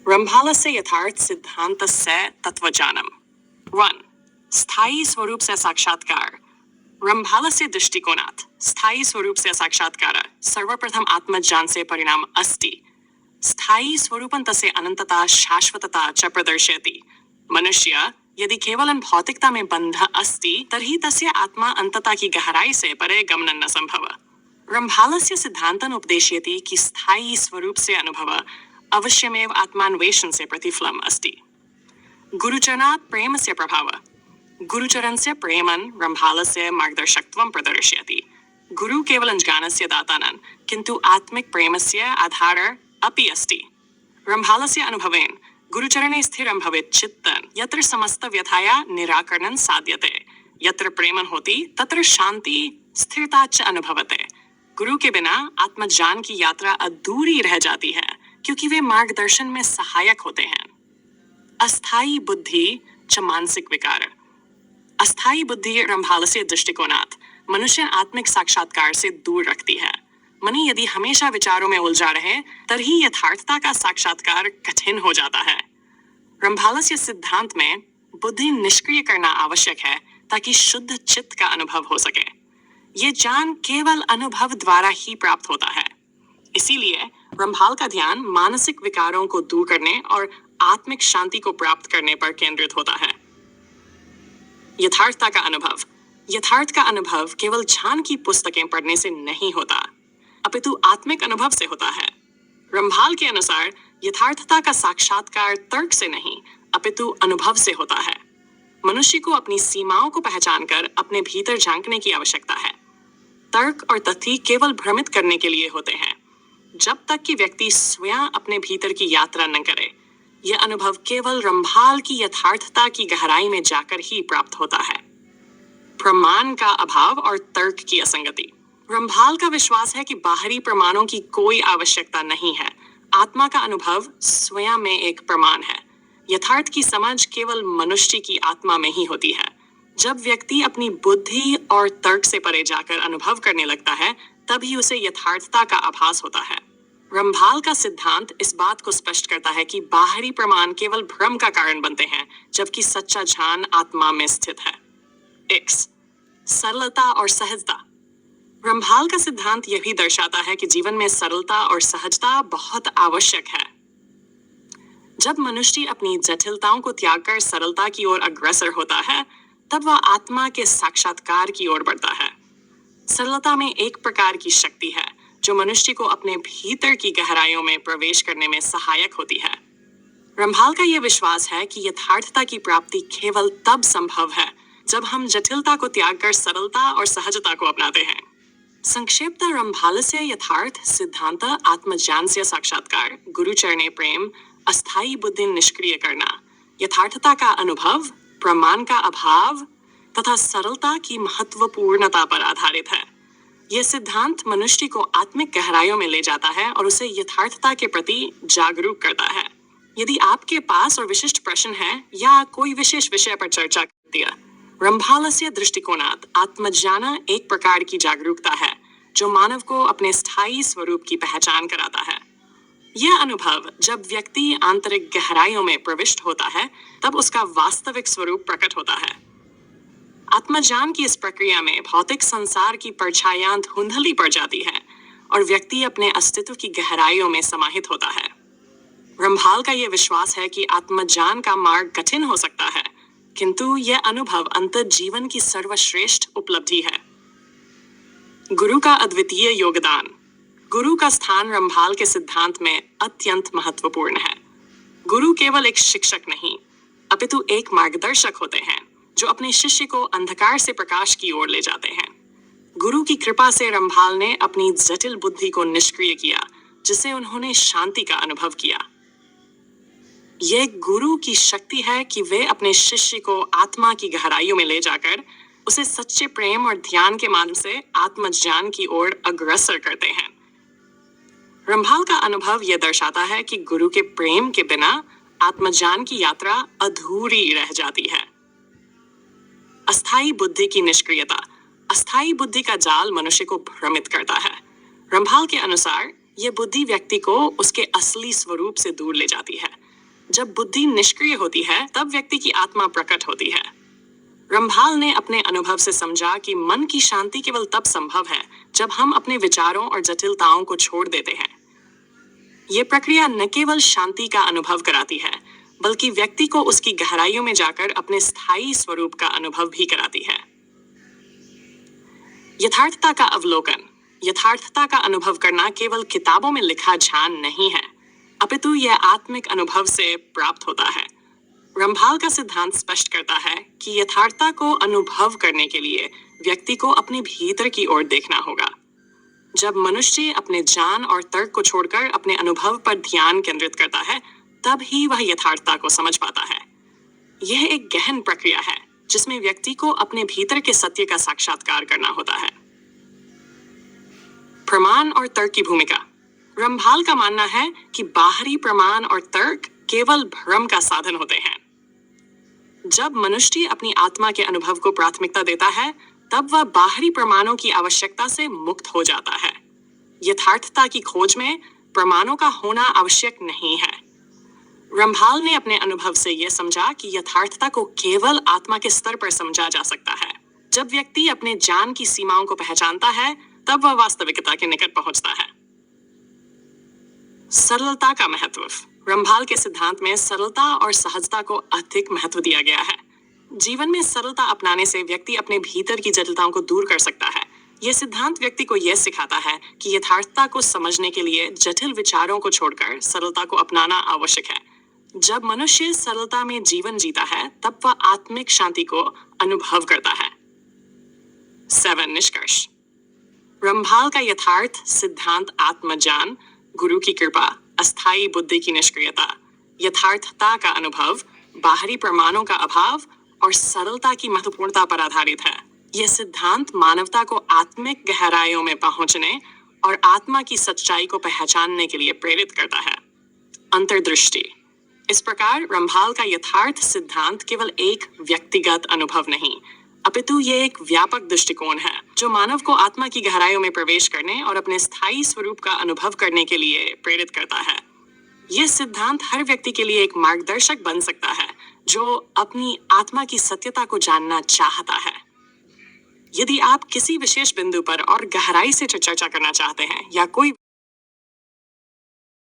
रम्भालस्य यथार्थ सिद्धान्तस्य तत्त्वज्ञानम् 1. स्थायी स्वरूप से साक्षात्कार. रम्भालस्य दृष्टिकोनात् स्थायी स्वरूप से साक्षात्कार सर्वप्रथम आत्मज्ञान से परिणाम अस्ति. स्थायी स्वरूपं तस्य अनन्तता शाश्वतता च प्रदर्शयति. मनुष्य यदि केवलं भौतिकता में बंध अस्ति तर्हि तस्य आत्मा अन्तता की गहराई से परे गमनं न संभव. रम्भालस्य सिद्धान्तन उपदेशयति कि स्थायी स्वरूप से अनुभव अवश्यमेव आत्मान्वेषण से प्रतिफलम् अस्ति. गुरुचरणात् प्रेमस्य प्रभाव. गुरुचरणस्य प्रेमन् रम्भालस्य मार्गदर्शकत्वं प्रदर्शयति. गुरु केवलं ज्ञानस्य दाता न किन्तु आत्मिक प्रेमस्य आधार अपि अस्ति. रम्भालस्य अनुभवेन गुरुचरणे स्थिरं भवेत् चित्तन यत्र समस्त व्यथाया निराकरणं साध्यते. यत्र प्रेमन होती तत्र शांति स्थिरता च अनुभवते. गुरु के बिना आत्मज्ञान की यात्रा अधूरी रह जाती है क्योंकि वे मार्गदर्शन में सहायक होते हैं. अस्थायी बुद्धि च मानसिक विकार. अस्थायी बुद्धि रम्भालस्य दृष्टिकोणात् मनुष्य आत्मिक साक्षात्कार से दूर रखती है. मनी यदि हमेशा विचारों में उलझा रहे तभी यथार्थता का साक्षात्कार कठिन हो जाता है. रम्भालस्य सिद्धांत में बुद्धि निष्क्रिय करना आवश्यक है ताकि शुद्ध चित्त का अनुभव हो सके. ये ज्ञान केवल अनुभव द्वारा ही प्राप्त होता है. इसीलिए रम्भाल का ध्यान मानसिक विकारों को दूर करने और आत्मिक शांति को प्राप्त करने पर केंद्रित होता है. यथार्थता का अनुभव. यथार्थ का अनुभव केवल ज्ञान की पुस्तकें पढ़ने से नहीं होता अपितु आत्मिक अनुभव से होता है. रम्भाल के अनुसार यथार्थता का साक्षात्कार तर्क से नहीं अपितु अनुभव से होता है. मनुष्य को अपनी सीमाओं को पहचानकर अपने भीतर झांकने की आवश्यकता है. तर्क और तथ्य केवल भ्रमित करने के लिए होते हैं. जब तक कि व्यक्ति स्वयं अपने भीतर की यात्रा न करे यह अनुभव केवल रम्भाल की यथार्थता की गहराई में जाकर ही प्राप्त होता है. प्रमाण का अभाव और तर्क की असंगति. रम्भाल का विश्वास है कि बाहरी प्रमाणों की कोई आवश्यकता नहीं है. आत्मा का अनुभव स्वयं में एक प्रमाण है. यथार्थ की समझ केवल मनुष्य की आत्मा में ही होती है. जब व्यक्ति अपनी बुद्धि और तर्क से परे जाकर अनुभव करने लगता है तभी उसे यथार्थता का आभास होता है. रम्भाल का सिद्धांत इस बात को स्पष्ट करता है कि बाहरी प्रमाण केवल भ्रम का कारण बनते हैं जबकि सच्चा ज्ञान आत्मा में स्थित है. X. सरलता और सहजता. रम्भाल का सिद्धांत यह भी दर्शाता है कि जीवन में सरलता और सहजता बहुत आवश्यक है. जब मनुष्य अपनी जटिलताओं को त्याग कर सरलता की ओर अग्रसर होता है तब वह आत्मा के साक्षात्कार की ओर बढ़ता है. सरलता में एक प्रकार की शक्ति है जो मनुष्य को अपने भीतर की गहराइयों में प्रवेश करने में सहायक होती है. रम्भाल का यह विश्वास है कि यथार्थता की प्राप्ति केवल तब संभव है जब हम जटिलता को त्याग कर सरलता और सहजता को अपनाते हैं. संक्षेपतः रम्भालस्य यथार्थ सिद्धांत आत्मज्ञानस्य साक्षात्कार, गुरुचरणे प्रेम, अस्थायी बुद्धि निष्क्रिय करना, यथार्थता का अनुभव, प्रमाण का अभाव तथा सरलता की महत्वपूर्णता पर आधारित है. यह सिद्धांत मनुष्य को आत्मिक गहराइयों में ले जाता है और उसे यथार्थता के प्रति जागरूक करता है. यदि आपके पास और विशिष्ट प्रश्न है या कोई विशेष विषय पर चर्चा करती है, रम्भालस्य दृष्टिकोणात् आत्मज्ञान एक प्रकार की जागरूकता है जो मानव को अपने स्थायी स्वरूप की पहचान कराता है. यह अनुभव जब व्यक्ति आंतरिक गहराइयों में प्रविष्ट होता है तब उसका वास्तविक स्वरूप प्रकट होता है. आत्मज्ञान की इस प्रक्रिया में भौतिक संसार की परछाइयां धुंधली पड़ जाती है और व्यक्ति अपने अस्तित्व की गहराइयों में समाहित होता है. रम्भाल का यह विश्वास है कि आत्मज्ञान का मार्ग कठिन हो सकता है किंतु यह अनुभव अंततः जीवन की सर्वश्रेष्ठ उपलब्धि है. गुरु का अद्वितीय योगदान. गुरु का स्थान रम्भाल के सिद्धांत में अत्यंत महत्वपूर्ण है. गुरु केवल एक शिक्षक नहीं अपितु एक मार्गदर्शक होते हैं जो अपने शिष्य को अंधकार से प्रकाश की ओर ले जाते हैं. गुरु की कृपा से रम्भाल ने अपनी जटिल बुद्धि को निष्क्रिय किया जिससे उन्होंने शांति का अनुभव किया. यह गुरु की शक्ति है कि वे अपने शिष्य को आत्मा की गहराइयों में ले जाकर उसे सच्चे प्रेम और ध्यान के माध्यम से आत्मज्ञान की ओर अग्रसर करते हैं. रम्भाल का अनुभव यह दर्शाता है कि गुरु के प्रेम के बिना आत्मज्ञान की यात्रा अधूरी रह जाती है. अस्थायी बुद्धि की निष्क्रियता. अस्थायी बुद्धि का जाल मनुष्य को भ्रमित करता है. रम्भाल के अनुसार यह बुद्धि व्यक्ति को उसके असली स्वरूप से दूर ले जाती है. जब बुद्धि निष्क्रिय होती है तब व्यक्ति की आत्मा प्रकट होती है। रंभाल ने अपने अनुभव से समझा कि मन की शांति केवल तब संभव है जब हम अपने विचारों और जटिलताओं को छोड़ देते हैं। ये प्रक्रिया न केवल शांति का अनुभव कराती है, बल्कि व्यक्ति को उसकी गहराइयों में जाकर अपने स्थायी स्वरूप का अनुभव भी कराती है। यथार्थता का अवलोकन। यथार्थता का अनुभव करना केवल किताबों में लिखा ज्ञान नहीं है, अपितु यह आत्मिक अनुभव से प्राप्त होता है। रंभाल का सिद्धांत स्पष्ट करता है कि यथार्थता को अनुभव करने के लिए व्यक्ति को अपने भीतर की ओर देखना होगा। जब मनुष्य अपने ज्ञान और तर्क को छोड़कर अपने अनुभव पर ध्यान केंद्रित करता है, तब ही वह यथार्थता को समझ पाता है। यह एक गहन प्रक्रिया है जिसमें व्यक्ति को अपने भीतर के सत्य का साक्षात्कार करना होता है। प्रमाण और तर्क की भूमिका। रंभाल का मानना है कि बाहरी प्रमाण और तर्क केवल भ्रम का साधन होते हैं। जब मनुष्य अपनी आत्मा के अनुभव को प्राथमिकता देता है, तब वह बाहरी प्रमाणों की आवश्यकता से मुक्त हो जाता है। यथार्थता की खोज में प्रमाणों का होना आवश्यक नहीं है। रंभाल ने अपने अनुभव से यह समझा कि यथार्थता को केवल आत्मा के स्तर पर समझा जा सकता है। जब व्यक्ति अपने ज्ञान की सीमाओं को पहचानता है, तब वह वास्तविकता के निकट पहुंचता है। सरलता का महत्व। रंभाल के सिद्धांत में सरलता और सहजता को अधिक महत्व दिया गया है। जीवन में सरलता अपनाने से व्यक्ति अपने भीतर की जटिलताओं को दूर कर सकता है। यह सिद्धांत व्यक्ति को यह सिखाता है कि यथार्थता को समझने के लिए जटिल विचारों को छोड़कर सरलता को अपनाना आवश्यक है। जब मनुष्य सरलता में जीवन जीता है, तब वह आत्मिक शांति को अनुभव करता है। 7 निष्कर्ष। रंभाल का यथार्थ सिद्धांत आत्मज्ञान, गुरु की कृपा, अस्थायी बुद्धि की निष्क्रियता, यथार्थता का अनुभव, बाहरी प्रमाणों का अभाव और सरलता की महत्वपूर्णता पर आधारित है। यह सिद्धांत मानवता को आत्मिक गहराइयों में पहुंचने और आत्मा की सच्चाई को पहचानने के लिए प्रेरित करता है। अंतर्दृष्टि। इस प्रकार रंभाल का यथार्थ सिद्धांत केवल एक व्यक्तिगत अनुभव नहीं, अपितु ये एक व्यापक दृष्टिकोण है जो मानव को आत्मा की गहराइयों में प्रवेश करने और अपने स्थायी स्वरूप का अनुभव करने के लिए प्रेरित करता है। यह सिद्धांत हर व्यक्ति के लिए एक मार्गदर्शक बन सकता है जो अपनी आत्मा की सत्यता को जानना चाहता है। यदि आप किसी विशेष बिंदु पर और गहराई से चर्चा करना चाहते हैं या कोई